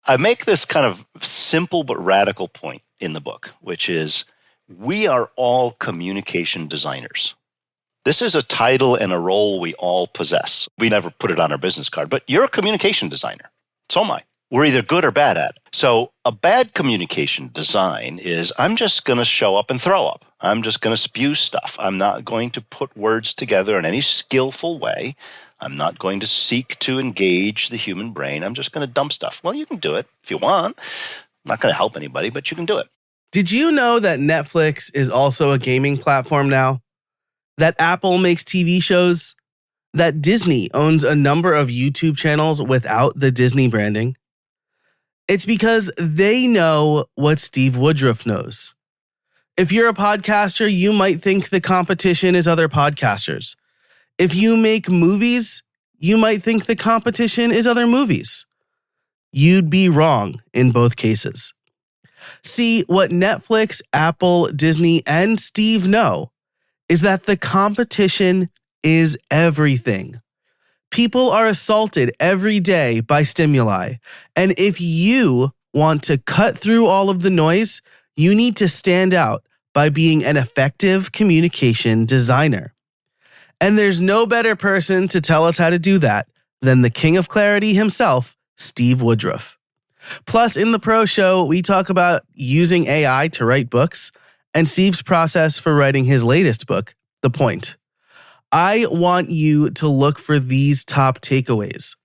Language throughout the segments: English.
I make this kind of simple but radical point in the book, which is we are all communication designers. This is a title and a role we all possess. We never put it on our business card, but you're a communication designer. So am I. We're either good or bad at it. So a bad communication design is I'm just going to show up and throw up. I'm just going to spew stuff. I'm not going to put words together in any skillful way. I'm not going to seek to engage the human brain. I'm just going to dump stuff. Well, you can do it if you want. I'm not going to help anybody, but you can do it. Did you know that Netflix is also a gaming platform now? That Apple makes TV shows? That Disney owns a number of YouTube channels without the Disney branding? It's because they know what Steve Woodruff knows. If you're a podcaster, you might think the competition is other podcasters. If you make movies, you might think the competition is other movies. You'd be wrong in both cases. See, what Netflix, Apple, Disney, and Steve know is that the competition is everything. People are assaulted every day by stimuli. And if you want to cut through all of the noise, you need to stand out by being an effective communication designer. And there's no better person to tell us how to do that than the king of clarity himself, Steve Woodruff. Plus, in the Pro Show, we talk about using AI to write books and Steve's process for writing his latest book, The Point. I want you to look for these top takeaways.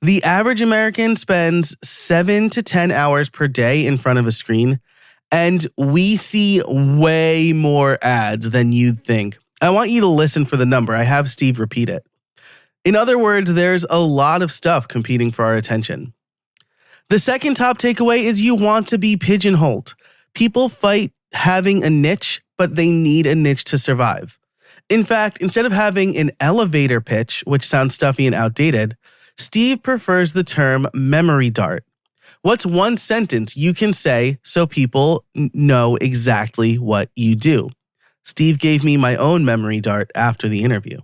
The average American spends 7 to 10 hours per day in front of a screen, and we see way more ads than you'd think. I want you to listen for the number. I have Steve repeat it. In other words, there's a lot of stuff competing for our attention. The second top takeaway is you want to be pigeonholed. People fight having a niche, but they need a niche to survive. In fact, instead of having an elevator pitch, which sounds stuffy and outdated, Steve prefers the term memory dart. What's one sentence you can say so people know exactly what you do? Steve gave me my own memory dart after the interview.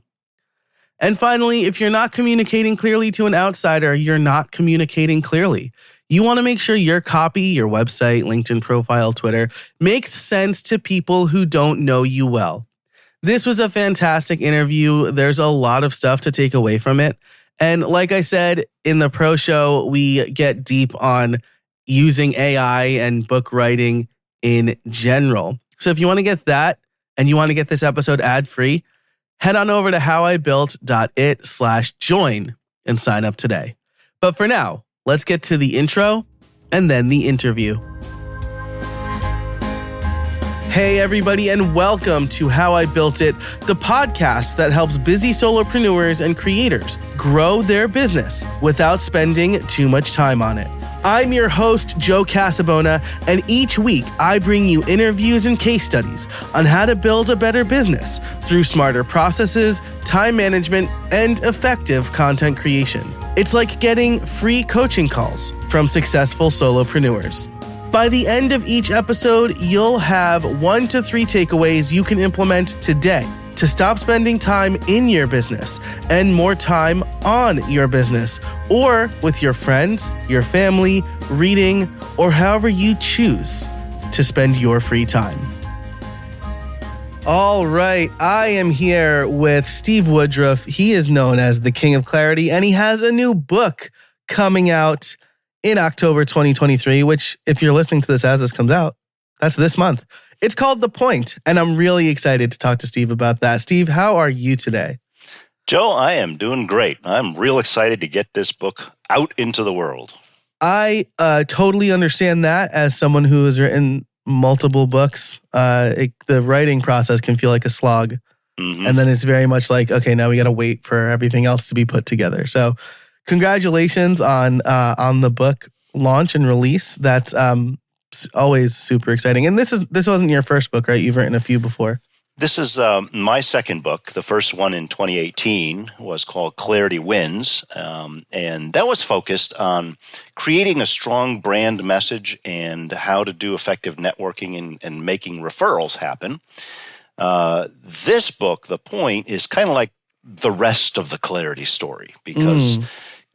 And finally, if you're not communicating clearly to an outsider, you're not communicating clearly. You want to make sure your copy, your website, LinkedIn profile, Twitter, makes sense to people who don't know you well. This was a fantastic interview. There's a lot of stuff to take away from it. And like I said, in the Pro Show, we get deep on using AI and book writing in general. So if you want to get that and you want to get this episode ad-free, head on over to howibuilt.it/join and sign up today. But for now, let's get to the intro and then the interview. Hey, everybody, and welcome to How I Built It, the podcast that helps busy solopreneurs and creators grow their business without spending too much time on it. I'm your host, Joe Casabona, and each week I bring you interviews and case studies on how to build a better business through smarter processes, time management, and effective content creation. It's like getting free coaching calls from successful solopreneurs. By the end of each episode, you'll have 1 to 3 takeaways you can implement today to stop spending time in your business and more time on your business or with your friends, your family, reading, or however you choose to spend your free time. All right, I am here with Steve Woodruff. He is known as the King of Clarity, and he has a new book coming out in October 2023, which if you're listening to this as this comes out, that's this month. It's called The Point, and I'm really excited to talk to Steve about that. Steve, how are you today? Joe, I am doing great. I'm real excited to get this book out into the world. I totally understand that as someone who has written multiple books. The writing process can feel like a slog. Mm-hmm. And then it's very much like, okay, now we got to wait for everything else to be put together. So congratulations on the book launch and release. That's always super exciting. And this wasn't your first book, right? You've written a few before. This is my second book. The first one in 2018 was called Clarity Wins. And that was focused on creating a strong brand message and how to do effective networking and making referrals happen. This book, The Point, is kind of like the rest of the Clarity story because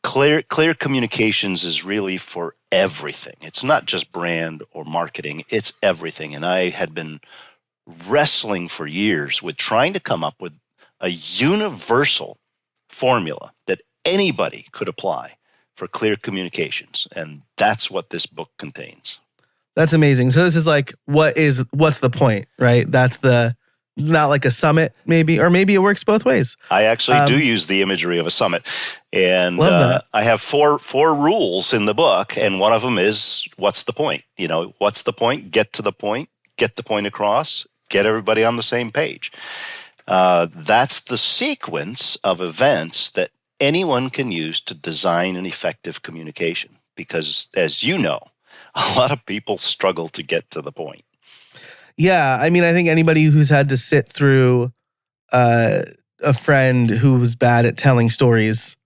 clear communications is really for everything. It's not just brand or marketing, it's everything. And I had been wrestling for years with trying to come up with a universal formula that anybody could apply for clear communications. And that's what this book contains. That's amazing. So this is like, what's the point, right? That's not like a summit, maybe, or maybe it works both ways. I actually do use the imagery of a summit. And I have four rules in the book. And one of them is, what's the point? What's the point? Get to the point, get the point across, get everybody on the same page. That's the sequence of events that anyone can use to design an effective communication. Because as you know, a lot of people struggle to get to the point. Yeah, I mean, I think anybody who's had to sit through a friend who's bad at telling stories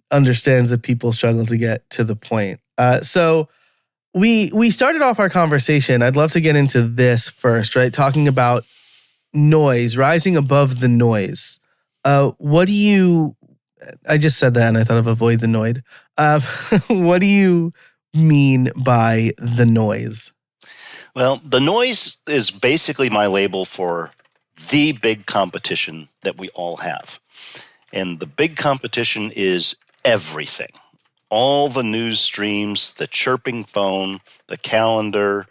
understands that people struggle to get to the point. So we started off our conversation. I'd love to get into this first, right? Talking about noise, rising above the noise. I just said that and I thought of avoid the noid. What do you mean by the noise? Well, the noise is basically my label for the big competition that we all have. And the big competition is everything. All the news streams, the chirping phone, the calendar,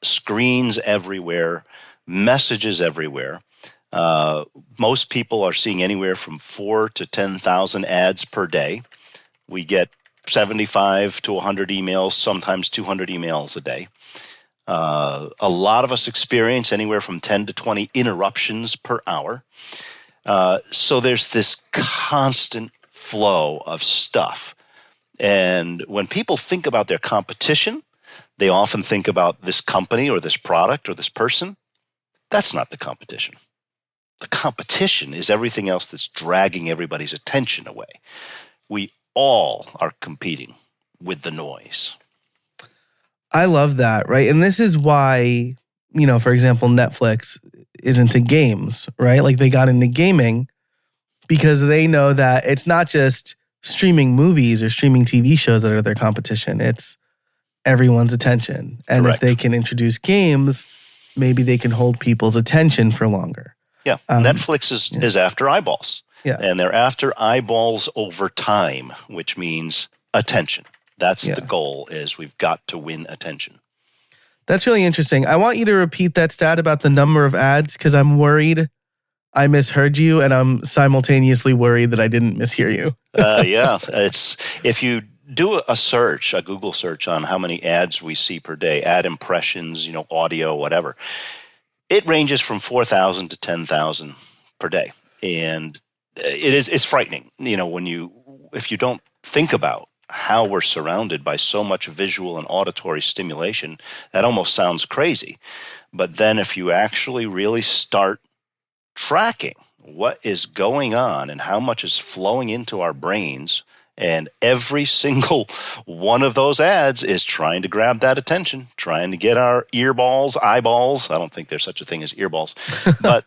screens everywhere, messages everywhere. Most people are seeing anywhere from 4,000 to 10,000 ads per day. We get 75 to 100 emails, sometimes 200 emails a day. A lot of us experience anywhere from 10 to 20 interruptions per hour. So there's this constant flow of stuff. And when people think about their competition, they often think about this company or this product or this person. That's not the competition. The competition is everything else that's dragging everybody's attention away. We all are competing with the noise. I love that, right? And this is why, for example, Netflix is into games, right? Like they got into gaming because they know that it's not just streaming movies or streaming TV shows that are their competition. It's everyone's attention. And Correct. If they can introduce games, maybe they can hold people's attention for longer. Yeah, Netflix is after eyeballs. Yeah. And they're after eyeballs over time, which means attention. That's the goal, is we've got to win attention. That's really interesting. I want you to repeat that stat about the number of ads because I'm worried I misheard you and I'm simultaneously worried that I didn't mishear you. Yeah, it's if you do a Google search on how many ads we see per day, ad impressions, audio, whatever, it ranges from 4,000 to 10,000 per day. And it's frightening, if you don't think about how we're surrounded by so much visual and auditory stimulation, that almost sounds crazy. But then if you actually really start tracking what is going on and how much is flowing into our brains, and every single one of those ads is trying to grab that attention, trying to get our eyeballs. I don't think there's such a thing as earballs, but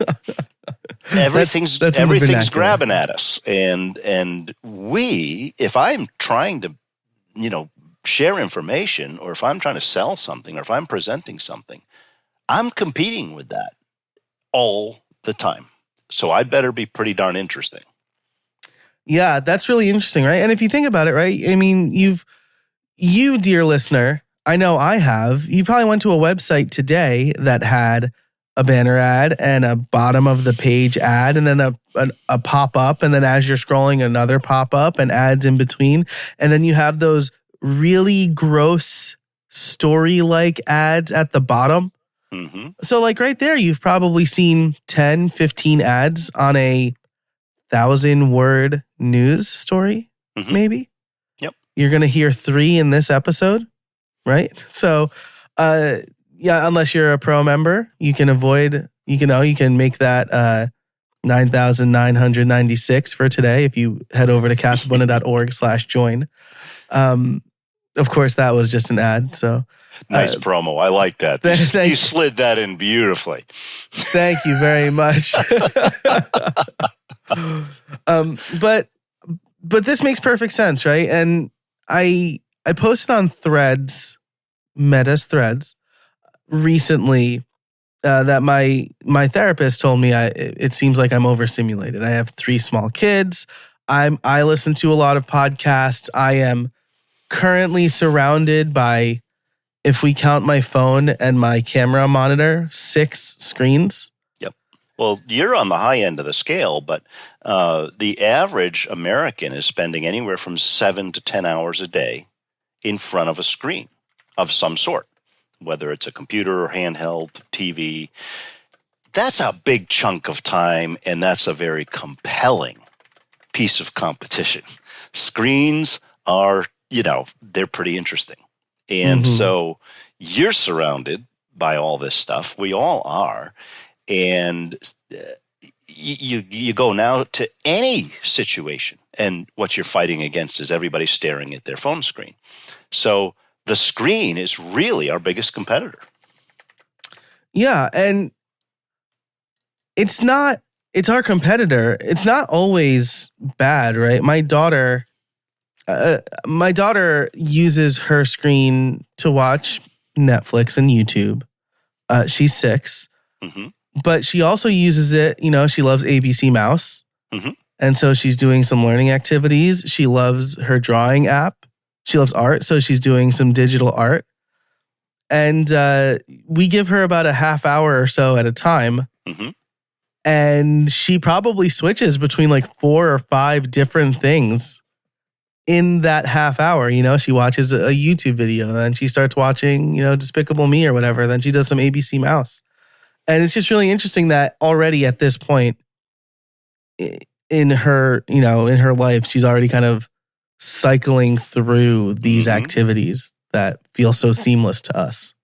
everything's grabbing at us. And if I'm trying to, share information, or if I'm trying to sell something, or if I'm presenting something, I'm competing with that all the time. So I better be pretty darn interesting. Yeah, that's really interesting, right? And if you think about it, right? I mean, you, dear listener, I know I have, you probably went to a website today that had a banner ad and a bottom of the page ad and then a pop-up, and then as you're scrolling, another pop-up and ads in between. And then you have those really gross story-like ads at the bottom. Mm-hmm. So like right there, you've probably seen 10, 15 ads on a 1,000-word news story, maybe. Yep. You're going to hear 3 in this episode, right? So, unless you're a pro member, you can make that 9,996 for today if you head over to casabona.org/join. Of course, that was just an ad. So nice promo. I like that. You slid that in beautifully. Thank you very much. But but this makes perfect sense, right? And I posted on Threads, Meta's Threads, recently that my therapist told me it seems like I'm overstimulated. I have 3 small kids. I listen to a lot of podcasts. I am currently surrounded by, if we count my phone and my camera monitor, 6 screens. Yep. Well, you're on the high end of the scale, but the average American is spending anywhere from 7 to 10 hours a day in front of a screen of some sort, whether it's a computer or handheld TV. That's a big chunk of time, and that's a very compelling piece of competition. Screens are, they're pretty interesting. And so you're surrounded by all this stuff. We all are. And you go now to any situation, and what you're fighting against is everybody staring at their phone screen. So the screen is really our biggest competitor. Yeah, and it's our competitor. It's not always bad, right? My daughter uses her screen to watch Netflix and YouTube. She's 6, but she also uses it. She loves ABC Mouse, and so she's doing some learning activities. She loves her drawing app. She loves art, so she's doing some digital art. And we give her about a half hour or so at a time. And she probably switches between like 4 or 5 different things in that half hour. She watches a YouTube video, and then she starts watching, Despicable Me or whatever. Then she does some ABC Mouse. And it's just really interesting that already at this point in her life, she's already kind of cycling through these activities that feel so seamless to us.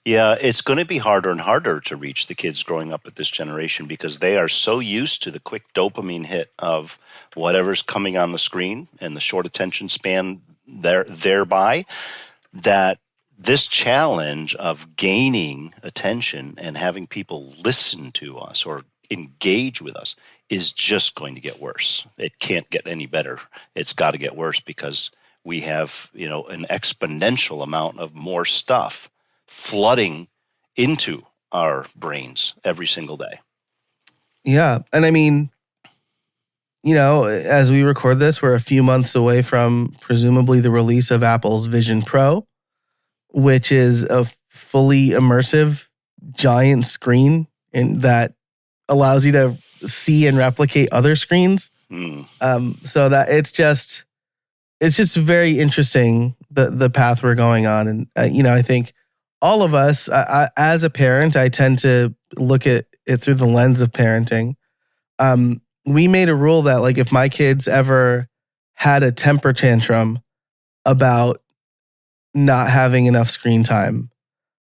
Yeah, it's going to be harder and harder to reach the kids growing up at this generation because they are so used to the quick dopamine hit of whatever's coming on the screen and the short attention span thereby, that this challenge of gaining attention and having people listen to us or engage with us is just going to get worse. It can't get any better. It's got to get worse because we have, an exponential amount of more stuff flooding into our brains every single day. Yeah. And I mean, as we record this, we're a few months away from presumably the release of Apple's Vision Pro, which is a fully immersive giant screen that allows you to see and replicate other screens. So that it's just very interesting, the path we're going on. And, I think all of us, as a parent, I tend to look at it through the lens of parenting. We made a rule that, like, if my kids ever had a temper tantrum about not having enough screen time,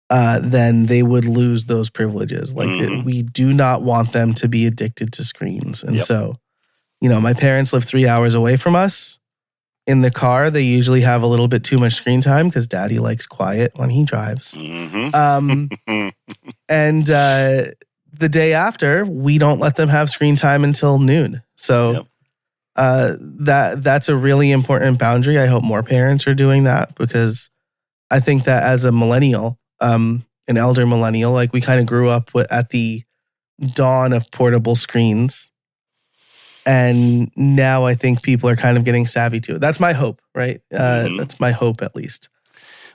then they would lose those privileges. Like, we do not want them to be addicted to screens. And so, my parents live 3 hours away from us. In the car, they usually have a little bit too much screen time because Daddy likes quiet when he drives. And the day after, we don't let them have screen time until noon. So that's a really important boundary. I hope more parents are doing that because I think that as a millennial, an elder millennial, like, we kind of grew up at the dawn of portable screens. And now I think people are kind of getting savvy to it. That's my hope, right? That's my hope, at least.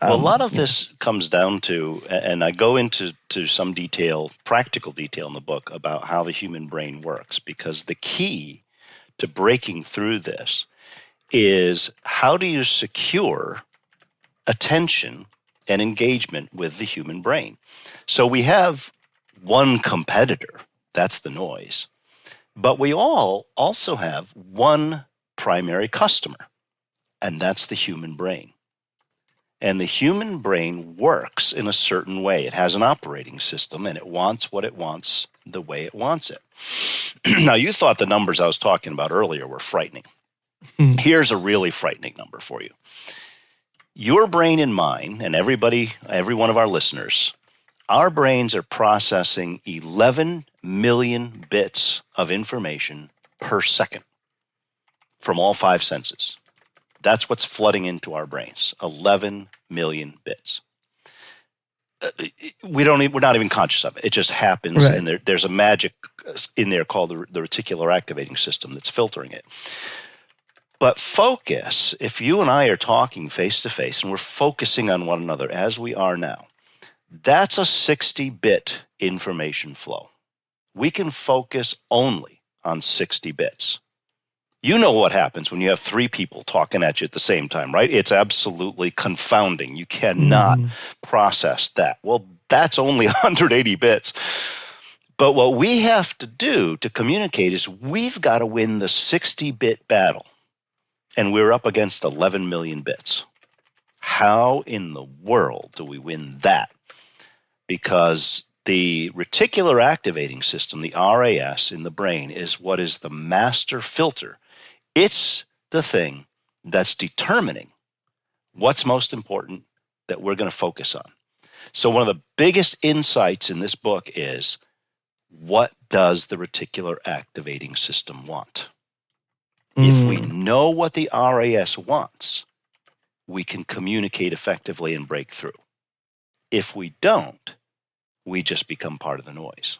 Well, a lot of this comes down to, and I go into some practical detail in the book about how the human brain works, because the key to breaking through this is, how do you secure attention and engagement with the human brain? So we have one competitor, that's the noise. But we all also have one primary customer, and that's the human brain. And the human brain works in a certain way. It has an operating system, and it wants what it wants the way it wants it. Now, you thought the numbers I was talking about earlier were frightening. Here's a really frightening number for you. Your brain and mine, and every one of our listeners, our brains are processing 11 million bits of information per second. from all 5 senses. That's what's flooding into our brains. 11 million bits. We're not even conscious of it. It just happens, Right. and there's a magic in there called the reticular activating system that's filtering it. But focus, if you and I are talking face to face and we're focusing on one another as we are now, that's a 60-bit information flow. We can focus only on 60 bits. You know what happens when you have 3 people talking at you at the same time, right? It's absolutely confounding. You cannot process that. Well, that's only 180 bits. But what we have to do to communicate is we've got to win the 60-bit battle. And we're up against 11 million bits. How in the world do we win that? Because the reticular activating system, the RAS in the brain, is what is the master filter. It's the thing that's determining what's most important that we're going to focus on. So one of the biggest insights in this book is, what does the reticular activating system want? If we know what the RAS wants, we can communicate effectively and break through. If we don't, we just become part of the noise.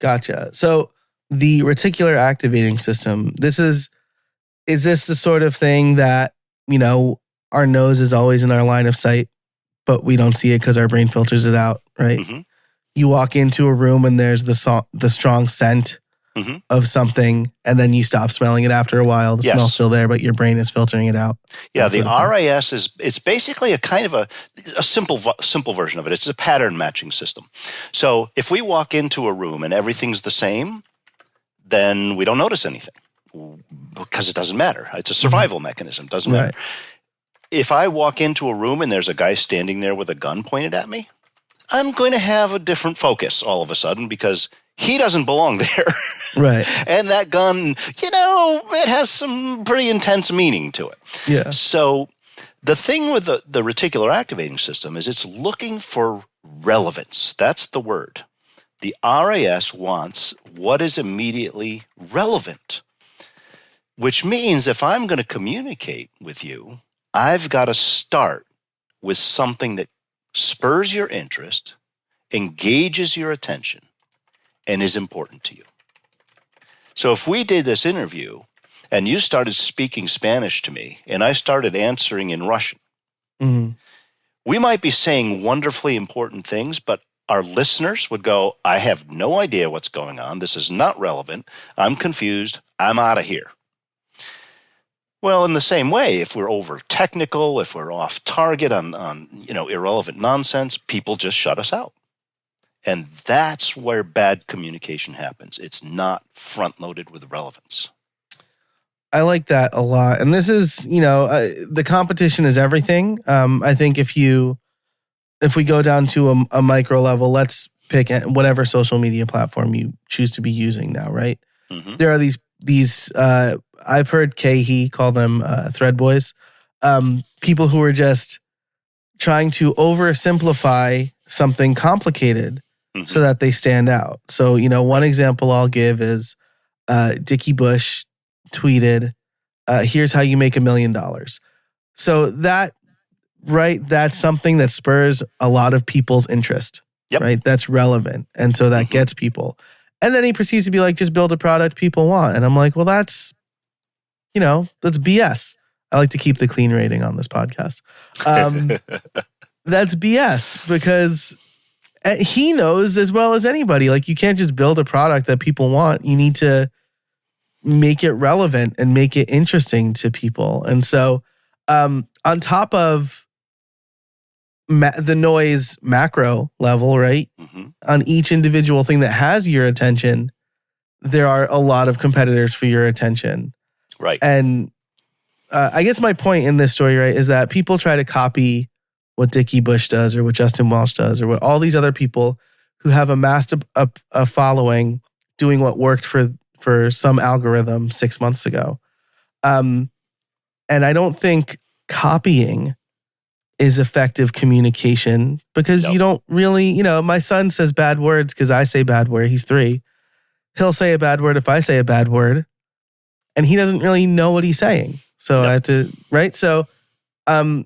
Gotcha. So the reticular activating system, is this the sort of thing that, our nose is always in our line of sight, but we don't see it because our brain filters it out, right? Mm-hmm. You walk into a room and there's the strong scent of something, and then you stop smelling it after a while. The smell's still there, but your brain is filtering it out. Yeah, the RAS it's basically a kind of a simple version of it. It's a pattern matching system. So if we walk into a room and everything's the same, then we don't notice anything because it doesn't matter. It's a survival mechanism. Doesn't matter. Right. If I walk into a room and there's a guy standing there with a gun pointed at me, I'm going to have a different focus all of a sudden because he doesn't belong there. Right. And that gun, it has some pretty intense meaning to it. Yeah. So the thing with the reticular activating system is it's looking for relevance. That's the word. The RAS wants what is immediately relevant, which means if I'm going to communicate with you, I've got to start with something that spurs your interest, engages your attention, and is important to you. So if we did this interview and you started speaking Spanish to me and I started answering in Russian, we might be saying wonderfully important things, but our listeners would go, I have no idea what's going on. This is not relevant. I'm confused. I'm out of here. Well, in the same way, if we're over technical, if we're off target on irrelevant nonsense, people just shut us out. And that's where bad communication happens. It's not front-loaded with relevance. I like that a lot. And this is, the competition is everything. I think if we go down to a micro level, let's pick whatever social media platform you choose to be using now, right? Mm-hmm. There are these I've heard Kahi call them thread boys, people who are just trying to oversimplify something complicated so that they stand out. So, one example I'll give is Dickie Bush tweeted, here's how you make $1 million. So that's something that spurs a lot of people's interest, right? That's relevant. And so that gets people. And then he proceeds to be like, just build a product people want. And I'm like, well, that's BS. I like to keep the clean rating on this podcast. That's BS because he knows as well as anybody, like you can't just build a product that people want. You need to make it relevant and make it interesting to people. And so on top of the noise macro level, right? On each individual thing that has your attention, there are a lot of competitors for your attention. Right. And I guess my point in this story, right, is that people try to copy what Dickie Bush does or what Justin Walsh does or what all these other people who have amassed a following doing what worked for some algorithm 6 months ago. And I don't think copying is effective communication because you don't really, my son says bad words because I say bad word. He's 3. He'll say a bad word if I say a bad word. and he doesn't really know what he's saying. So I have to, right? So I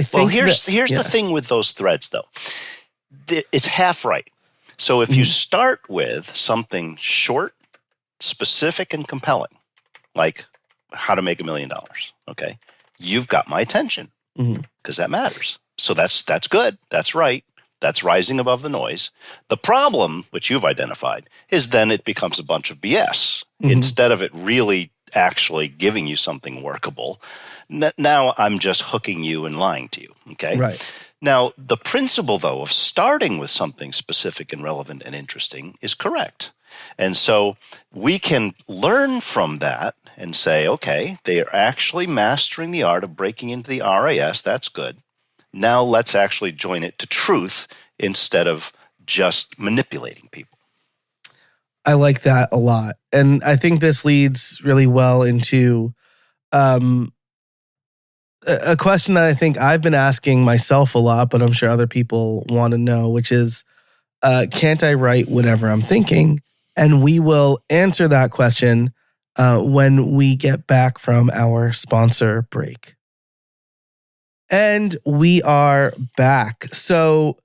think here's the thing with those threads, though. It's half right. So if you start with something short, specific, and compelling, like how to make $1 million, okay, you've got my attention because that matters. So that's good. That's right. That's rising above the noise. The problem, which you've identified, is then it becomes a bunch of BS. Instead of it really actually giving you something workable, now I'm just hooking you and lying to you, okay? Right. Now, the principle, though, of starting with something specific and relevant and interesting is correct. And so we can learn from that and say, okay, they are actually mastering the art of breaking into the RAS. That's good. Now let's actually join it to truth instead of just manipulating people. I like that a lot. And I think this leads really well into a question that I think I've been asking myself a lot, but I'm sure other people want to know, which is, can't I write whatever I'm thinking? And we will answer that question when we get back from our sponsor break. And we are back. So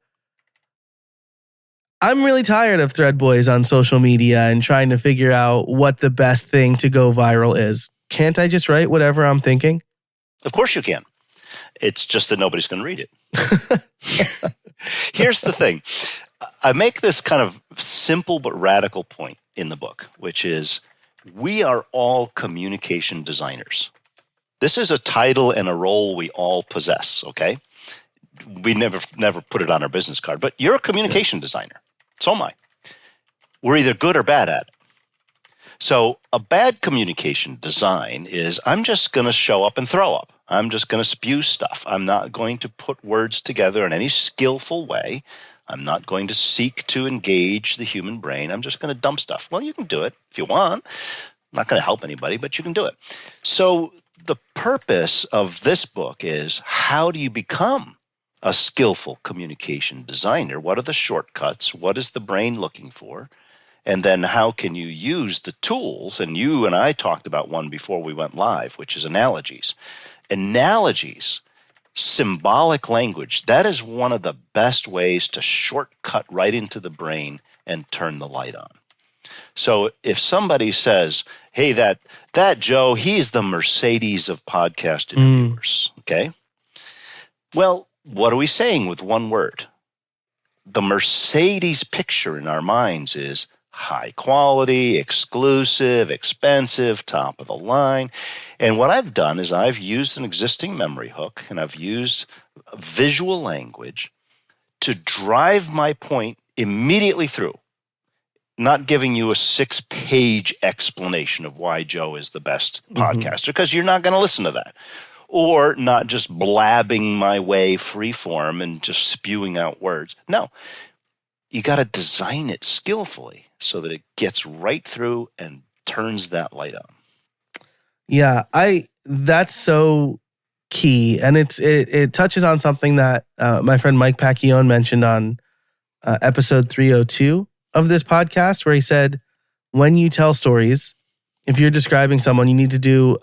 I'm really tired of Thread Boys on social media and trying to figure out what the best thing to go viral is. Can't I just write whatever I'm thinking? Of course you can. It's just that nobody's going to read it. Here's the thing. I make this kind of simple but radical point in the book, which is we are all communication designers. This is a title and a role we all possess, okay? We never put it on our business card, but you're a communication designer. So am I. We're either good or bad at it. So a bad communication design is I'm just going to show up and throw up. I'm just going to spew stuff. I'm not going to put words together in any skillful way. I'm not going to seek to engage the human brain. I'm just going to dump stuff. Well, you can do it if you want. I'm not going to help anybody, but you can do it. So the purpose of this book is how do you become a skillful communication designer? What are the shortcuts? What is the brain looking for? And then how can you use the tools? And you and I talked about one before we went live, which is analogies. Analogies, symbolic language, that is one of the best ways to shortcut right into the brain and turn the light on. So if somebody says, hey, that Joe, he's the Mercedes of podcast interviewers, okay? Well, what are we saying with one word? The Mercedes picture in our minds is high quality, exclusive, expensive, top of the line. And what I've done is I've used an existing memory hook and I've used visual language to drive my point immediately through, not giving you a 6-page explanation of why Joe is the best podcaster, because you're not going to listen to that. Or not just blabbing my way free form and just spewing out words. No, you got to design it skillfully so that it gets right through and turns that light on. Yeah, that's so key. And it touches on something that my friend Mike Pacquiao mentioned on episode 302 of this podcast, where he said, when you tell stories, if you're describing someone, you need to do,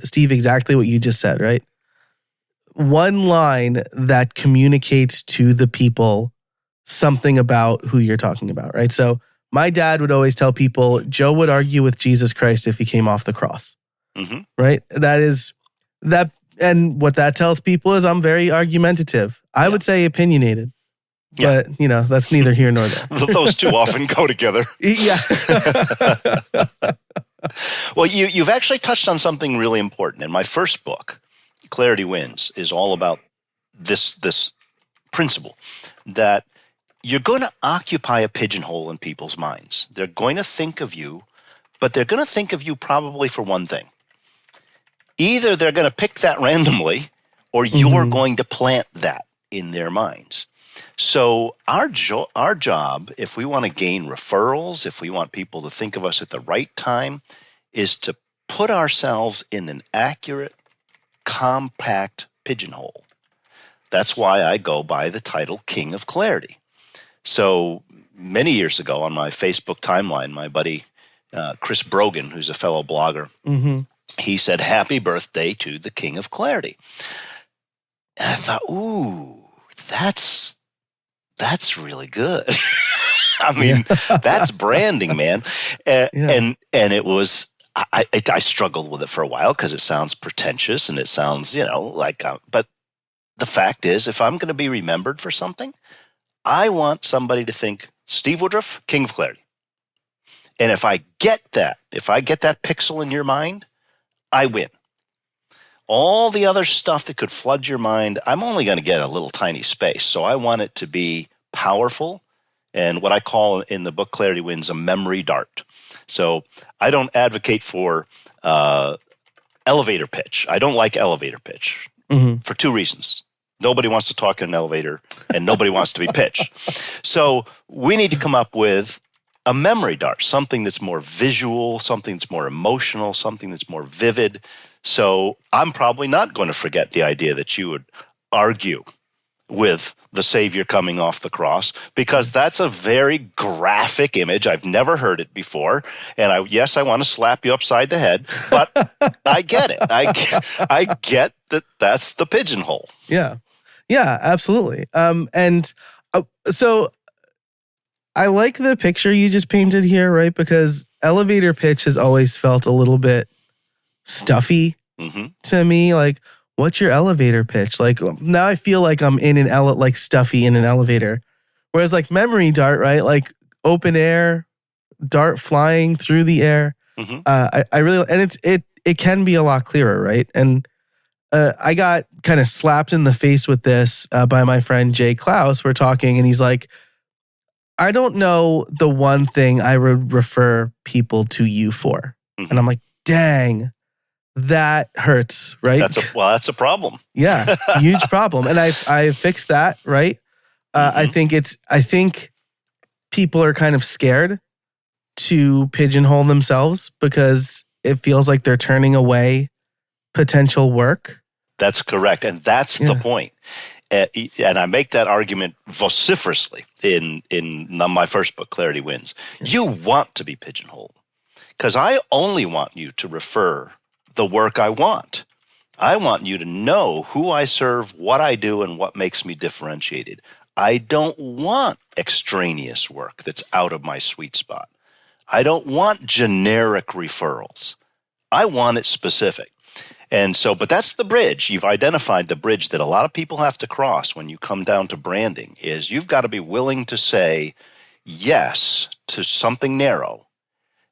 Steve, exactly what you just said, right? One line that communicates to the people something about who you're talking about, right? So my dad would always tell people, Joe would argue with Jesus Christ if he came off the cross, right? That and what that tells people is I'm very argumentative. I would say opinionated. But, that's neither here nor there. Those two often go together. Yeah. Well, you've actually touched on something really important. In my first book, Clarity Wins, is all about this principle that you're going to occupy a pigeonhole in people's minds. They're going to think of you, but they're going to think of you probably for one thing. Either they're going to pick that randomly, or you're going to plant that in their minds. So our job, if we want to gain referrals, if we want people to think of us at the right time, is to put ourselves in an accurate, compact pigeonhole. That's why I go by the title King of Clarity. So many years ago on my Facebook timeline, my buddy Chris Brogan, who's a fellow blogger, he said, "Happy birthday to the King of Clarity." And I thought, ooh, that's really good. I mean, that's branding, man. And it was, I struggled with it for a while because it sounds pretentious and it sounds, like, but the fact is, if I'm going to be remembered for something, I want somebody to think Steve Woodruff, King of Clarity. And if I get that pixel in your mind, I win. All the other stuff that could flood your mind, I'm only going to get a little tiny space. So I want it to be powerful and what I call in the book Clarity Wins a memory dart. So I don't advocate for elevator pitch. I don't like elevator pitch for two reasons. Nobody wants to talk in an elevator and nobody wants to be pitched. So we need to come up with a memory dart, something that's more visual, something that's more emotional, something that's more vivid. So I'm probably not going to forget the idea that you would argue with the Savior coming off the cross, because that's a very graphic image. I've never heard it before. And I want to slap you upside the head, but I get it. I get that that's the pigeonhole. Yeah. Yeah, absolutely. So I like the picture you just painted here, right? Because elevator pitch has always felt a little bit stuffy to me. Like, what's your elevator pitch? Like, now I feel like I'm in like stuffy in an elevator. Whereas like memory dart, right? Like open air, dart flying through the air. I really, and it can be a lot clearer, right? And I got kind of slapped in the face with this by my friend Jay Klaus. We're talking and he's like, I don't know the one thing I would refer people to you for. And I'm like, dang, that hurts, right? That's a problem. Yeah, huge problem. And I fixed that, right? I think people are kind of scared to pigeonhole themselves because it feels like they're turning away potential work. That's correct. And that's the point. And I make that argument vociferously in my first book, Clarity Wins. You want to be pigeonholed because I only want you to refer the work I want. I want you to know who I serve, what I do, and what makes me differentiated. I don't want extraneous work that's out of my sweet spot. I don't want generic referrals. I want it specific. And so, but that's the bridge. You've identified the bridge that a lot of people have to cross when you come down to branding is you've got to be willing to say yes to something narrow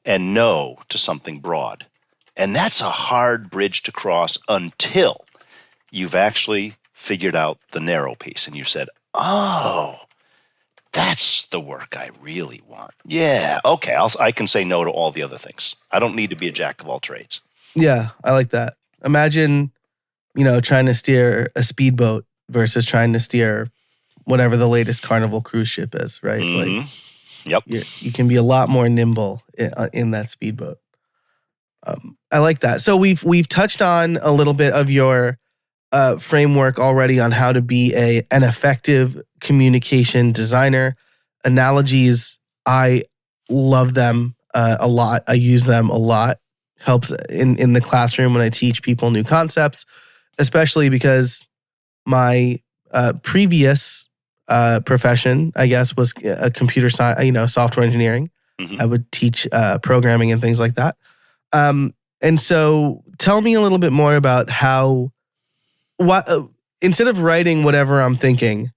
and no to something broad. And that's a hard bridge to cross until you've actually figured out the narrow piece and you've said, oh, that's the work I really want. Yeah, okay, I can say no to all the other things. I don't need to be a jack of all trades. Yeah, I like that. Imagine, trying to steer a speedboat versus trying to steer whatever the latest Carnival cruise ship is, right? Like, yep. You can be a lot more nimble in that speedboat. I like that. So we've touched on a little bit of your framework already on how to be an effective communication designer. Analogies, I love them a lot. I use them a lot. Helps in the classroom when I teach people new concepts, especially because my previous profession, I guess, was a computer science, software engineering. I would teach programming and things like that. And so tell me a little bit more about instead of writing whatever I'm thinking,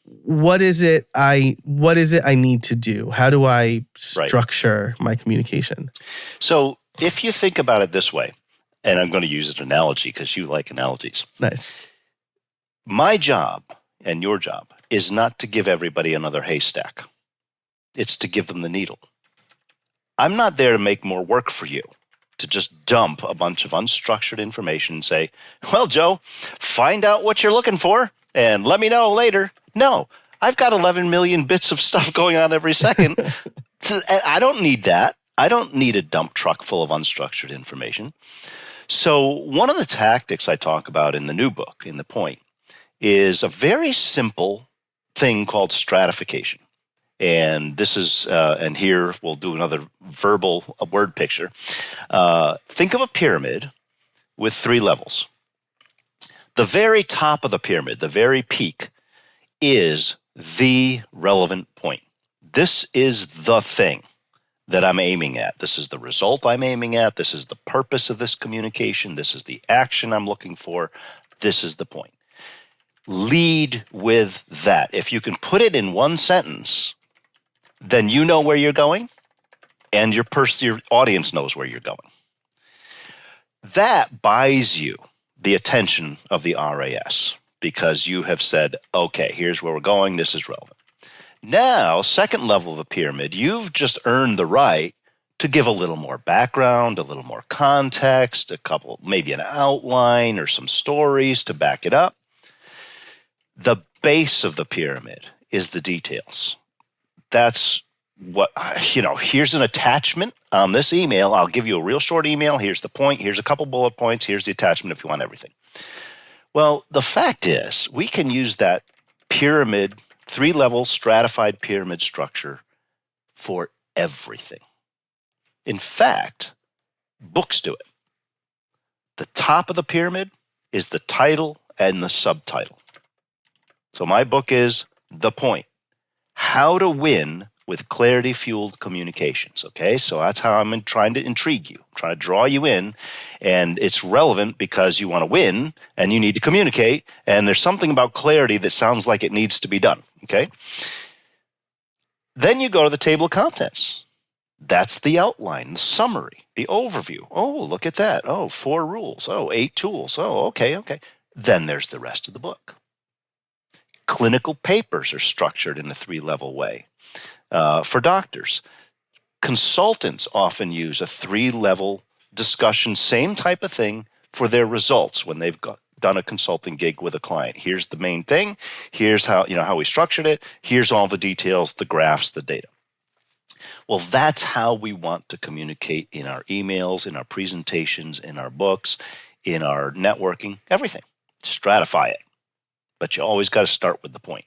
what is it I need to do? How do I structure my communication? So if you think about it this way, and I'm going to use an analogy because you like analogies. Nice. My job and your job is not to give everybody another haystack. It's to give them the needle. I'm not there to make more work for you, to just dump a bunch of unstructured information and say, well, Joe, find out what you're looking for and let me know later. No, I've got 11 million bits of stuff going on every second. I don't need that. I don't need a dump truck full of unstructured information. So one of the tactics I talk about in the new book, in the point, is a very simple thing called stratification. And this is, and here we'll do another verbal word picture. Think of a pyramid with 3 levels. The very top of the pyramid, the very peak, is the relevant point. This is the thing that I'm aiming at. This is the result I'm aiming at. This is the purpose of this communication. This is the action I'm looking for. This is the point. Lead with that. If you can put it in one sentence, then you know where you're going, and your audience knows where you're going. That buys you the attention of the RAS because you have said, okay, here's where we're going. This is relevant. Now, second level of the pyramid, you've just earned the right to give a little more background, a little more context, maybe an outline or some stories to back it up. The base of the pyramid is the details. That's what, here's an attachment on this email. I'll give you a real short email. Here's the point. Here's a couple bullet points. Here's the attachment if you want everything. Well, the fact is, we can use that pyramid, 3-level stratified pyramid structure for everything. In fact, books do it. The top of the pyramid is the title and the subtitle. So my book is The Point, How to Win with Clarity-Fueled Communications. Okay, so that's how I'm trying to intrigue you, trying to draw you in, and it's relevant because you want to win and you need to communicate, and there's something about clarity that sounds like it needs to be done. Okay, then you go to the table of contents. That's the outline, the summary, the overview. Oh, look at that. Oh, 4 rules. Oh, 8 tools. Oh, okay. Then there's the rest of the book. Clinical papers are structured in a 3-level way. For doctors, consultants often use a 3-level discussion, same type of thing for their results when they've done a consulting gig with a client. Here's the main thing. Here's how we structured it. Here's all the details, the graphs, the data. Well, that's how we want to communicate in our emails, in our presentations, in our books, in our networking, everything. Stratify it. But you always got to start with the point.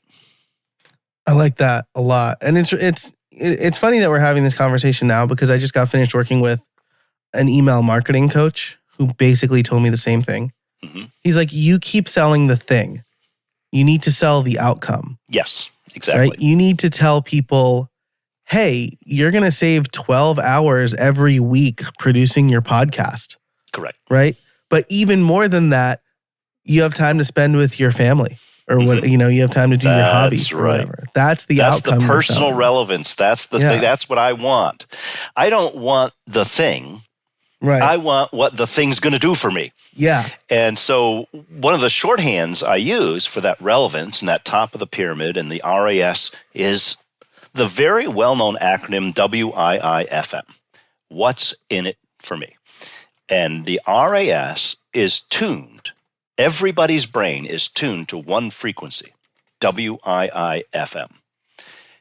I like that a lot. And it's funny that we're having this conversation now because I just got finished working with an email marketing coach who basically told me the same thing. Mm-hmm. He's like, you keep selling the thing. You need to sell the outcome. Yes, exactly. Right? You need to tell people, hey, you're going to save 12 hours every week producing your podcast. Correct. Right? But even more than that, you have time to spend with your family. Or what you have time to do your hobbies or whatever. That's the outcome. That's the personal relevance. That's the thing. That's what I want. I don't want the thing. Right. I want what the thing's going to do for me. Yeah. And so one of the shorthands I use for that relevance and that top of the pyramid and the RAS is the very well-known acronym WIIFM. What's in it for me? And the RAS is tuned. Everybody's brain is tuned to one frequency, WIIFM.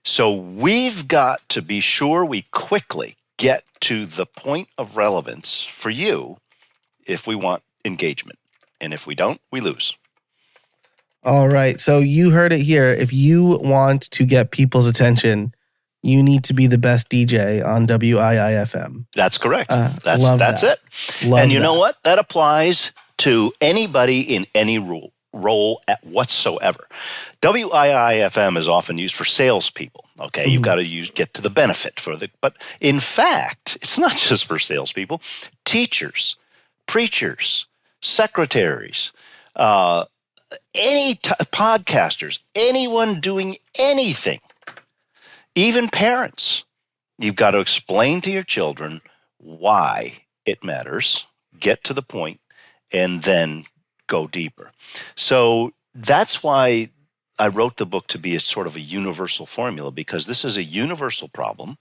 So we've got to be sure we quickly get to the point of relevance for you if we want engagement. And if we don't, we lose. All right. So you heard it here. If you want to get people's attention, you need to be the best DJ on WIIFM. That's correct. That's it. And you know what? That applies to anybody in any role at whatsoever. WIIFM is often used for salespeople. Okay, you've got to get to the benefit but in fact, it's not just for salespeople. Teachers, preachers, secretaries, podcasters, anyone doing anything, even parents. You've got to explain to your children why it matters, get to the point, and then go deeper. So that's why I wrote the book to be a sort of a universal formula, because this is a universal problem.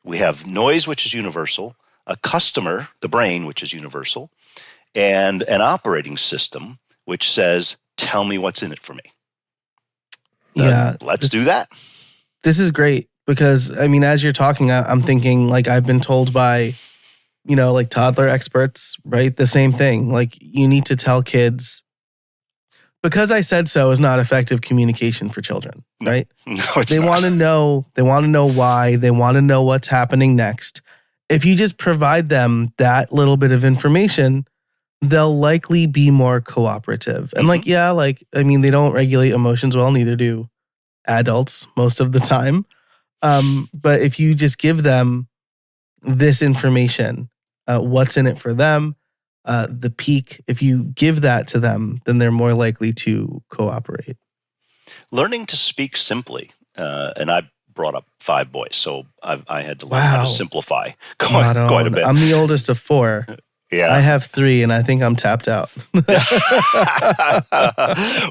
We have noise, which is universal, a customer, the brain, which is universal, and an operating system, which says, tell me what's in it for me. Let's do that. This is great because, I mean, as you're talking, I'm thinking like I've been told by like toddler experts, right? The same thing. Like you need to tell kids Because I said so is not effective communication for children, right? No, it's They not. want to know. They want to know why. They want to know what's happening next. If you just provide them that little bit of information, they'll likely be more cooperative. And they don't regulate emotions well, neither do adults most of the time. But if you just give them this information, what's in it for them, the peak, if you give that to them, then they're more likely to cooperate. Learning to speak simply, and I brought up 5 boys, so I had to learn how to simplify quite a bit. I'm the oldest of 4. Yeah. I have 3, and I think I'm tapped out.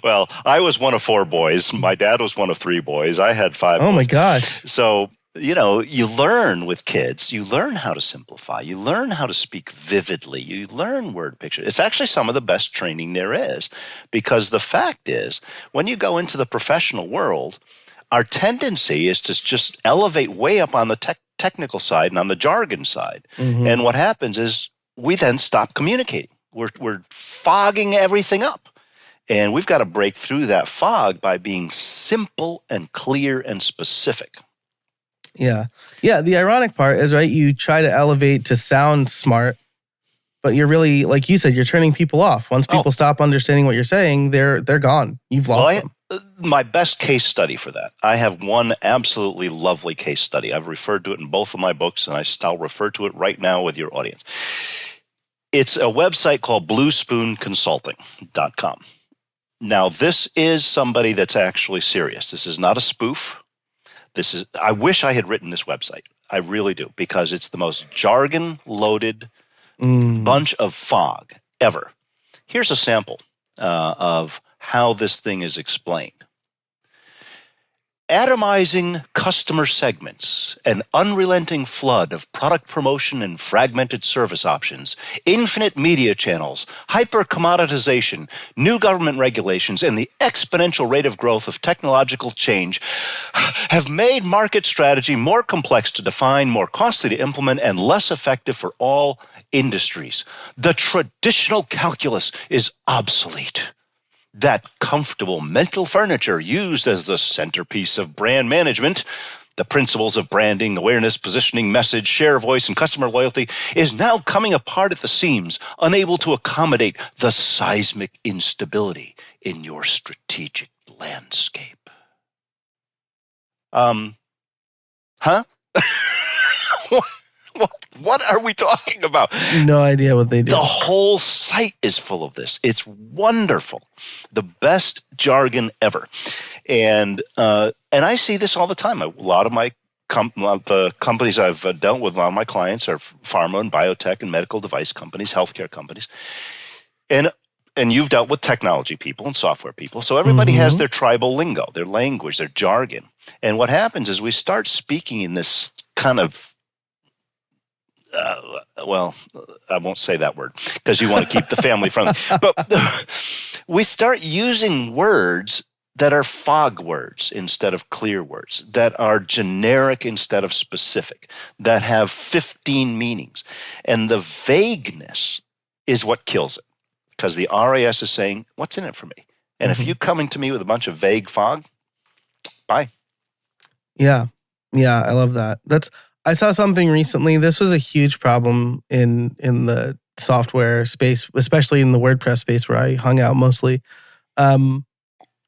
Well, I was one of 4 boys. My dad was one of 3 boys. I had 5 boys. Oh, my gosh. So, you learn with kids. You learn how to simplify. You learn how to speak vividly. You learn word picture. It's actually some of the best training there is, because the fact is, when you go into the professional world, our tendency is to just elevate way up on the technical side and on the jargon side. Mm-hmm. And what happens is we then stop communicating. We're fogging everything up. And we've got to break through that fog by being simple and clear and specific. Yeah. Yeah. The ironic part is, right, you try to elevate to sound smart, but you're really, like you said, you're turning people off. Once people stop understanding what you're saying, they're gone. You've lost them. My best case study for that, I have one absolutely lovely case study. I've referred to it in both of my books, and I'll refer to it right now with your audience. It's a website called bluespoonconsulting.com. Now, this is somebody that's actually serious. This is not a spoof. I wish I had written this website. I really do, because it's the most jargon-loaded bunch of fog ever. Here's a sample of how this thing is explained. Atomizing customer segments, an unrelenting flood of product promotion and fragmented service options, infinite media channels, hyper-commoditization, new government regulations, and the exponential rate of growth of technological change have made market strategy more complex to define, more costly to implement, and less effective for all industries. The traditional calculus is obsolete. That comfortable mental furniture used as the centerpiece of brand management, the principles of branding, awareness, positioning, message, share of voice, and customer loyalty, is now coming apart at the seams, unable to accommodate the seismic instability in your strategic landscape. Huh? What are we talking about? No idea what they do. The whole site is full of this. It's wonderful. The best jargon ever. And I see this all the time. A lot of my the companies I've dealt with, a lot of my clients are pharma and biotech and medical device companies, healthcare companies. And you've dealt with technology people and software people. So everybody has their tribal lingo, their language, their jargon. And what happens is we start speaking in this kind of I won't say that word because you want to keep the family friendly. But we start using words that are fog words instead of clear words, that are generic instead of specific, that have 15 meanings. And the vagueness is what kills it, because the RAS is saying, what's in it for me? And if you come into me with a bunch of vague fog, bye. Yeah. Yeah, I love that. I saw something recently. This was a huge problem in the software space, especially in the WordPress space where I hung out mostly,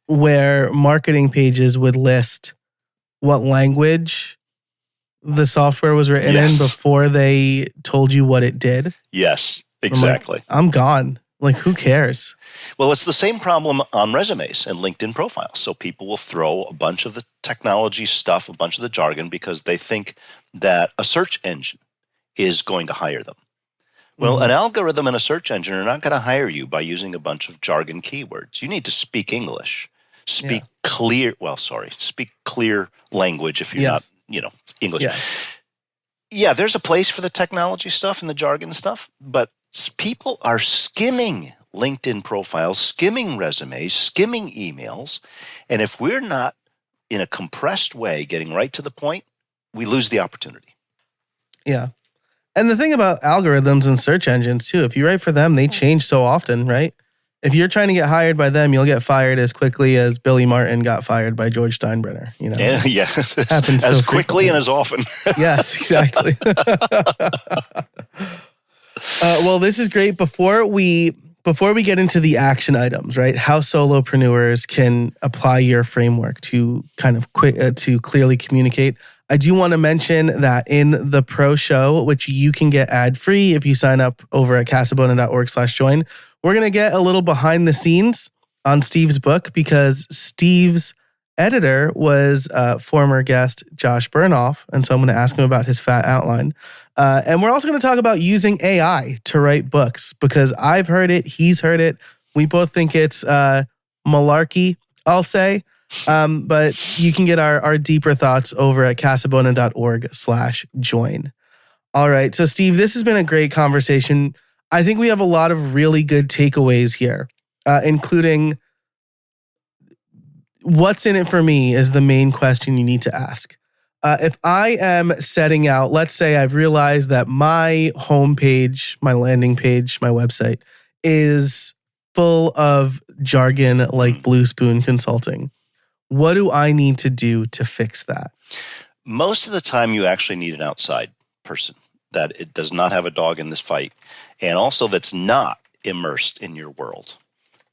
where marketing pages would list what language the software was written in before they told you what it did. Yes, exactly. I'm gone. Like, who cares? Well, it's the same problem on resumes and LinkedIn profiles. So people will throw a bunch of the technology stuff, a bunch of the jargon, because they think that a search engine is going to hire them. Well, an algorithm and a search engine are not going to hire you by using a bunch of jargon keywords. You need to speak English, speak clear language if you're not, English. Yeah, there's a place for the technology stuff and the jargon stuff, but people are skimming LinkedIn profiles, skimming resumes, skimming emails. And if we're not in a compressed way getting right to the point, we lose the opportunity. Yeah. And the thing about algorithms and search engines too, if you write for them, they change so often, right? if you're trying to get hired by them, you'll get fired as quickly as Billy Martin got fired by George Steinbrenner. You know, Yeah. Happens as so quickly frequently. and as often. Yes, exactly. Well, this is great. Before we get into the action items, right? How solopreneurs can apply your framework to kind of to clearly communicate. I do want to mention that in the pro show, which you can get ad free if you sign up over at casabona.org/join, we're going to get a little behind the scenes on Steve's book because Steve's editor was former guest Josh Burnoff. And so I'm going to ask him about his fat outline. And we're also going to talk about using AI to write books because I've heard it. He's heard it. We both think it's malarkey, I'll say. But you can get our deeper thoughts over at casabona.org/join. All right. So, Steve, this has been a great conversation. I think we have a lot of really good takeaways here, including what's in it for me is the main question you need to ask. If I am setting out, let's say I've realized that my homepage, my landing page, my website is full of jargon like Blue Spoon Consulting. What do I need to do to fix that? Most of the time, you actually need an outside person that it does not have a dog in this fight, and also that's not immersed in your world,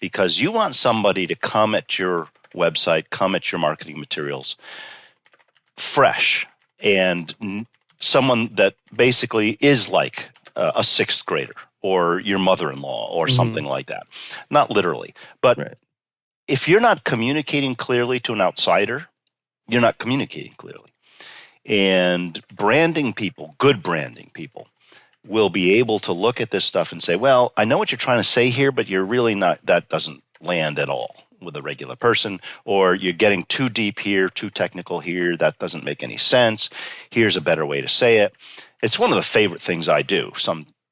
because you want somebody to come at your website, come at your marketing materials fresh, and someone that basically is like a sixth grader or your mother-in-law or something like that. Not literally, but Right. if you're not communicating clearly to an outsider, you're not communicating clearly. And branding people, good branding people, will be able to look at this stuff and say, well, I know what you're trying to say here, but you're really not, that doesn't land at all with a regular person, or you're getting too deep here, too technical here, that doesn't make any sense. Here's a better way to say it. It's one of the favorite things I do.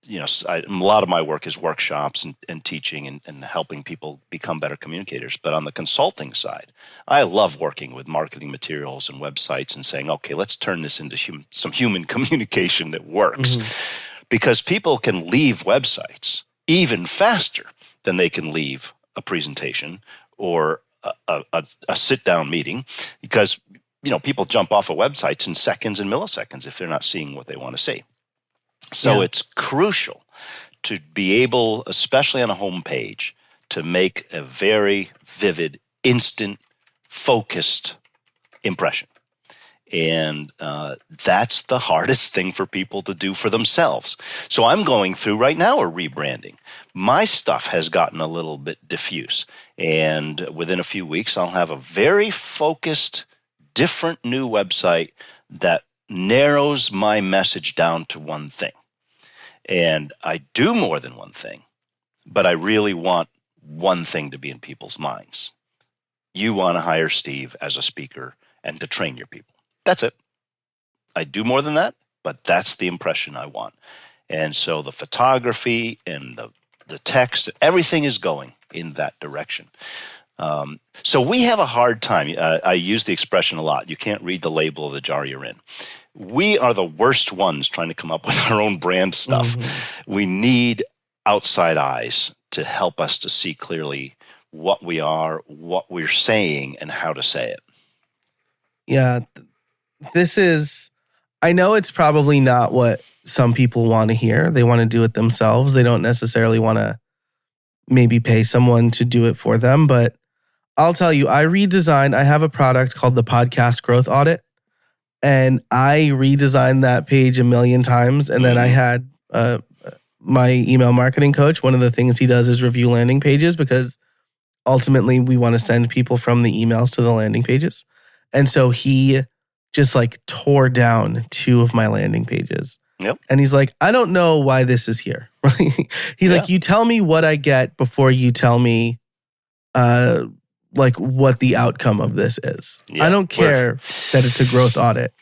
A lot of my work is workshops and teaching and helping people become better communicators. But on the consulting side, I love working with marketing materials and websites and saying, okay, let's turn this into some human communication that works. Because people can leave websites even faster than they can leave a presentation or a sit-down meeting, because people jump off of websites in seconds and milliseconds if they're not seeing what they want to see. So it's crucial to be able, especially on a homepage, to make a very vivid, instant, focused impression. And that's the hardest thing for people to do for themselves. So I'm going through right now a rebranding. My stuff has gotten a little bit diffuse. And within a few weeks, I'll have a very focused, different new website that narrows my message down to one thing. And I do more than one thing, but I really want one thing to be in people's minds. You want to hire Steve as a speaker and to train your people. That's it. I do more than that, but that's the impression I want. And so the photography and the text, everything is going in that direction. So we have a hard time. I use the expression a lot. You can't read the label of the jar you're in. We are the worst ones trying to come up with our own brand stuff. We need outside eyes to help us to see clearly what we are, what we're saying, and how to say it. Yeah, I know it's probably not what some people want to hear. They want to do it themselves. They don't necessarily want to maybe pay someone to do it for them. But I'll tell you, I have a product called the Podcast Growth Audit. And I redesigned that page a million times. And then I had my email marketing coach. One of the things he does is review landing pages because ultimately we want to send people from the emails to the landing pages. And so he just tore down 2 of my landing pages. Yep. And he's like, I don't know why this is here. He's like, you tell me what I get before you tell me what the outcome of this is. I don't care that it's a growth audit.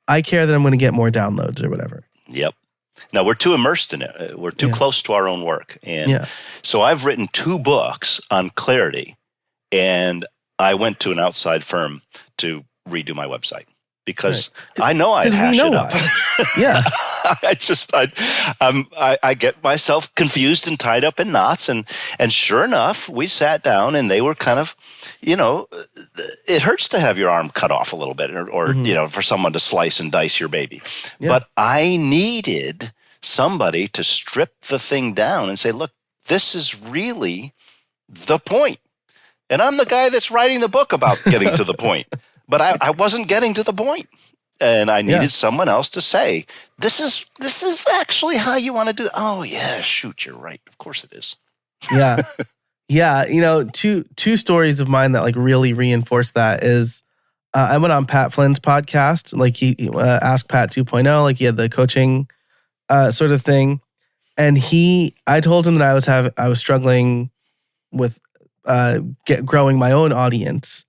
I care that I'm going to get more downloads or whatever. Yep. Now, we're too immersed in it. We're too close to our own work. And so I've written 2 books on clarity, and I went to an outside firm to redo my website because I know I'd 'Cause we hash know it up. why. Yeah. I get myself confused and tied up in knots, and sure enough, we sat down, and they were kind of, it hurts to have your arm cut off a little bit, or for someone to slice and dice your baby, but I needed somebody to strip the thing down and say, look, this is really the point. And I'm the guy that's writing the book about getting to the point. But I wasn't getting to the point. And I needed someone else to say, this is actually how you want to do it. Oh, yeah, shoot, you're right. Of course it is. Yeah. Yeah. Two stories of mine that like really reinforce that is I went on Pat Flynn's podcast, like he Ask Pat 2.0, like he had the coaching sort of thing. And I told him that I was struggling with growing my own audience.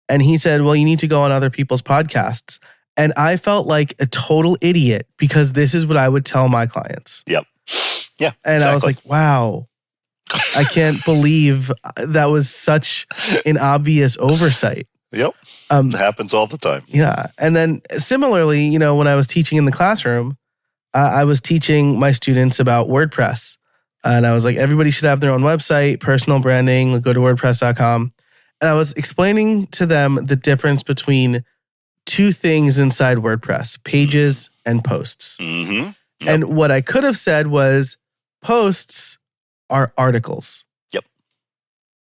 And he said, well, you need to go on other people's podcasts. And I felt like a total idiot because this is what I would tell my clients. Yep. Yeah. And exactly. I was like, wow, I can't believe that was such an obvious oversight. Yep. It happens all the time. Yeah. And then similarly, when I was teaching in the classroom, I was teaching my students about WordPress. And I was like, everybody should have their own website, personal branding, go to WordPress.com. And I was explaining to them the difference between two things inside WordPress, pages and posts. Mm-hmm. Yep. And what I could have said was posts are articles. Yep.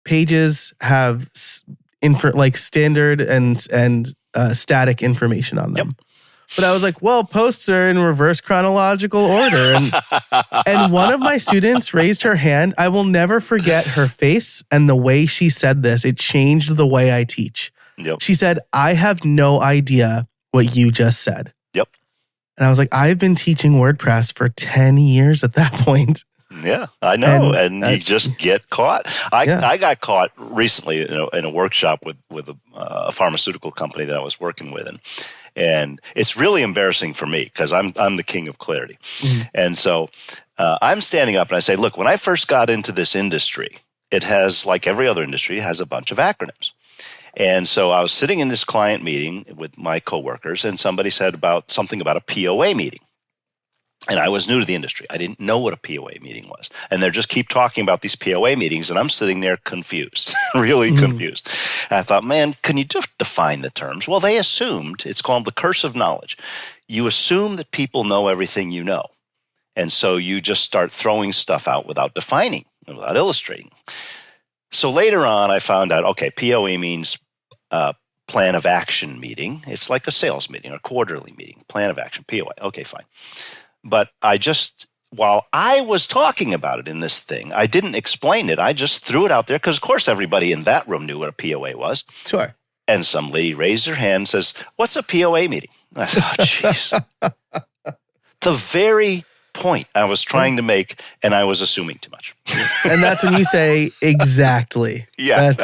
Pages have standard and static information on them. Yep. But I was like, well, posts are in reverse chronological order. And one of my students raised her hand. I will never forget her face and the way she said this. It changed the way I teach. Yep. She said, I have no idea what you just said. Yep. And I was like, I've been teaching WordPress for 10 years at that point. Yeah, I know. And you just get caught. I got caught recently in a workshop with a pharmaceutical company that I was working with. And it's really embarrassing for me because I'm the king of clarity. Mm-hmm. And so I'm standing up and I say, look, when I first got into this industry, it has, like every other industry, it has a bunch of acronyms. And so I was sitting in this client meeting with my coworkers and somebody said something about a POA meeting. And I was new to the industry. I didn't know what a POA meeting was. And they just keep talking about these POA meetings, and I'm sitting there confused, really confused. And I thought, man, can you just define the terms? Well, they assumed, it's called the curse of knowledge. You assume that people know everything you know. And so you just start throwing stuff out without defining, without illustrating. So later on, I found out, okay, POA means plan of action meeting. It's like a sales meeting or quarterly meeting, plan of action, POA. Okay, fine. But while I was talking about it in this thing, I didn't explain it. I just threw it out there because, of course, everybody in that room knew what a POA was. Sure. And some lady raised her hand and says, what's a POA meeting? And I thought, oh, jeez. The very point I was trying to make, and I was assuming too much. And that's when you say, exactly. Yeah.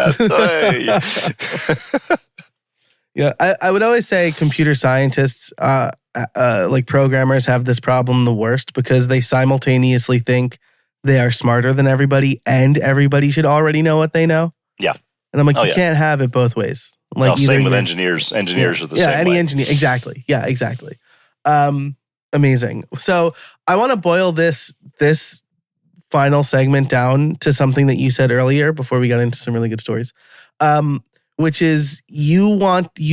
Yeah, I would always say computer scientists, like programmers, have this problem the worst because they simultaneously think they are smarter than everybody and everybody should already know what they know. Yeah. And I'm like, you can't have it both ways. Like same with engineers. Engineers are the same way. Yeah, any engineer. Exactly. Yeah, exactly. Amazing. So I want to boil this final segment down to something that you said earlier before we got into some really good stories. Which is you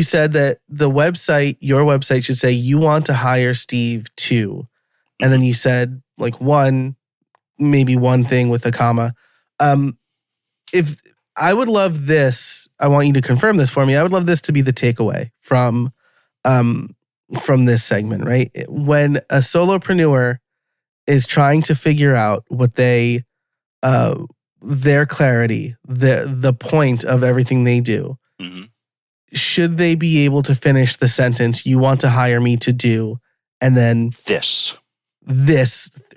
said that your website should say you want to hire Steve 2. And then you said like maybe one thing with a comma. If I would love this, I want you to confirm this for me. I would love this to be the takeaway from this segment, right? When a solopreneur is trying to figure out what their clarity, the point of everything they do, mm-hmm. should they be able to finish the sentence, you want to hire me to do, and then this,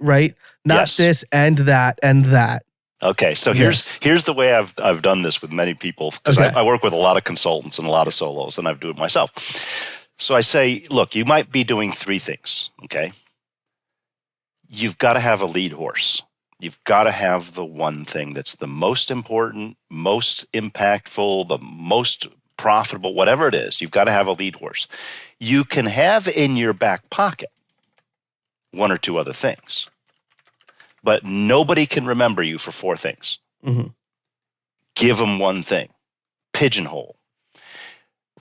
right? Not this and that and that. Okay, so here's the way I've done this with many people, because I work with a lot of consultants and a lot of solos, and I do it myself. So I say, look, you might be doing 3 things, okay? You've got to have a lead horse. You've got to have the one thing that's the most important, most impactful, the most profitable, whatever it is, you've got to have a lead horse. You can have in your back pocket one or two other things, but nobody can remember you for four things. Mm-hmm. Give them one thing. Pigeonhole.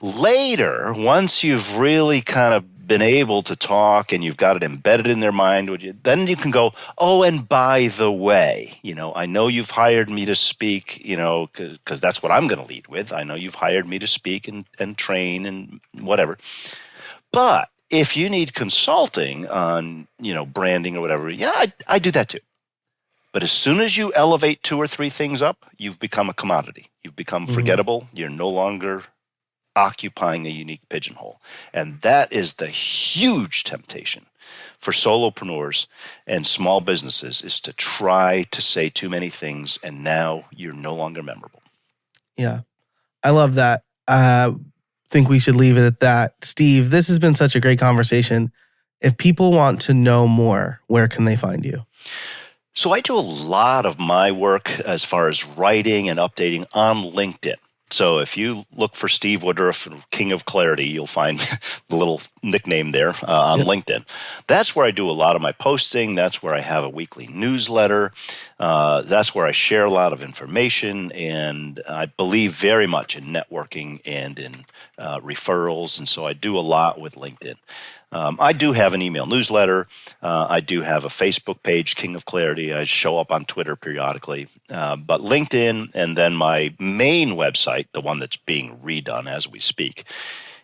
Later, once you've really kind of been able to talk and you've got it embedded in their mind, then you can go, oh, and by the way, I know you've hired me to speak, because that's what I'm going to lead with. I know you've hired me to speak and train and whatever. But if you need consulting on, branding or whatever, yeah, I do that too. But as soon as you elevate two or three things up, you've become a commodity. You've become forgettable. You're no longer occupying a unique pigeonhole. And that is the huge temptation for solopreneurs and small businesses, is to try to say too many things, and now you're no longer memorable. Yeah, I love that. I think we should leave it at that. Steve, this has been such a great conversation. If people want to know more, where can they find you? So I do a lot of my work as far as writing and updating on LinkedIn. So if you look for Steve Woodruff, King of Clarity, you'll find the little nickname there on LinkedIn. That's where I do a lot of my posting. That's where I have a weekly newsletter. That's where I share a lot of information. And I believe very much in networking and in referrals. And so I do a lot with LinkedIn. I do have an email newsletter. I do have a Facebook page, King of Clarity. I show up on Twitter periodically. But LinkedIn, and then my main website, the one that's being redone as we speak,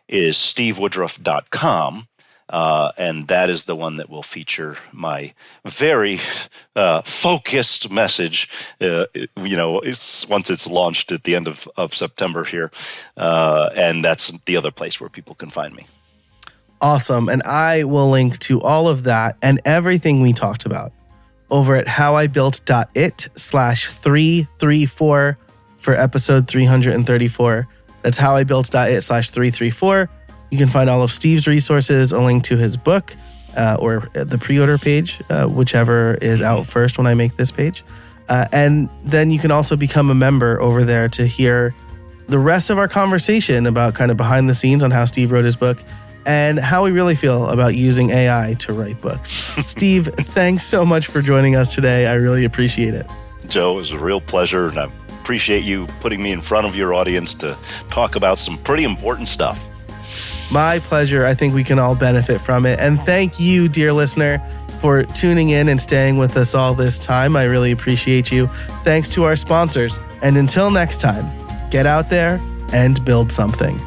is stevewoodruff.com. And that is the one that will feature my very focused message, once it's launched at the end of September here. And that's the other place where people can find me. Awesome. And I will link to all of that and everything we talked about over at howibuilt.it/334 for episode 334. That's howibuilt.it/334. You can find all of Steve's resources, a link to his book, or the pre-order page, whichever is out first when I make this page. And then you can also become a member over there to hear the rest of our conversation about kind of behind the scenes on how Steve wrote his book and how we really feel about using AI to write books. Steve, thanks so much for joining us today. I really appreciate it. Joe, it was a real pleasure, and I appreciate you putting me in front of your audience to talk about some pretty important stuff. My pleasure. I think we can all benefit from it. And thank you, dear listener, for tuning in and staying with us all this time. I really appreciate you. Thanks to our sponsors. And until next time, get out there and build something.